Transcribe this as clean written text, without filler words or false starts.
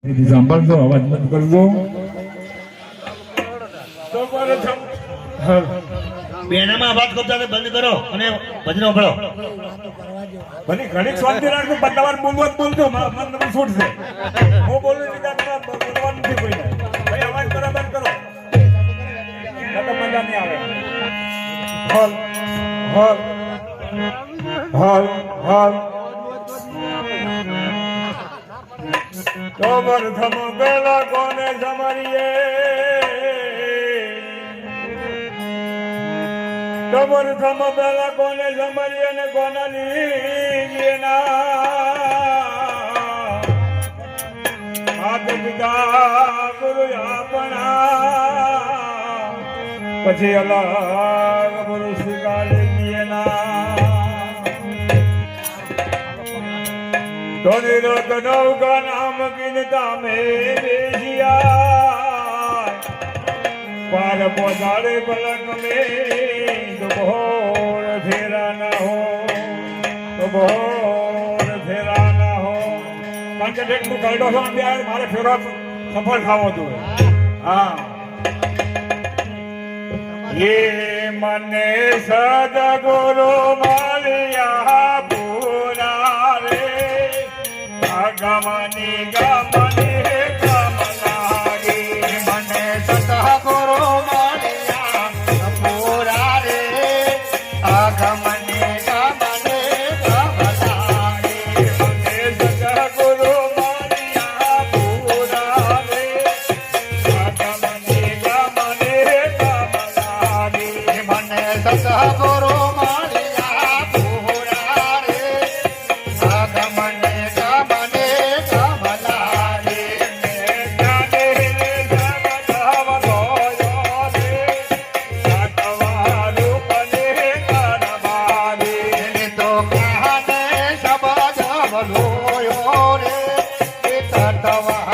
સાંભળજો, અવાજ બંધ કરજો. બેનામાં અવાજ કરતા બંધ કરો અને ભજન સાંભળો. ભલે ઘણી શાંતિ રાખજો, તમારે બોલવા બોલજો, મન છૂટશે. હું બોલું છું કે બોલવાનું નથી કોઈને. ભાઈ અવાજ કરો, બંધ કરો, તો મજા નહીં આવે. હોલ હોલ હોલ હોલ તો પ્રથમ પેલા કોને જમારીએ, તો પ્રથમ પેલા કોને જમારીએ ને કોના લીએ ના હાથ પિતા ગુરુ આપણા પછી અલગ ગુરુ સ્વીકારે લીએ ના ધોની રોત નૌકા નામ કિનતા મેં બેસિયા પાર પોધાડે પલક में तो बहोर फेरा ना हो, तो बहोर फेरा ना हो. કારણ કે ટેક નું કરડો છો ત્યારે મારે ફેરો સફળ થવો જોઈએ. હા ये મને સદગુરુ માલિયા પૂરા રે આગમની ગમની કમલાગી મને સદગુરુ Tava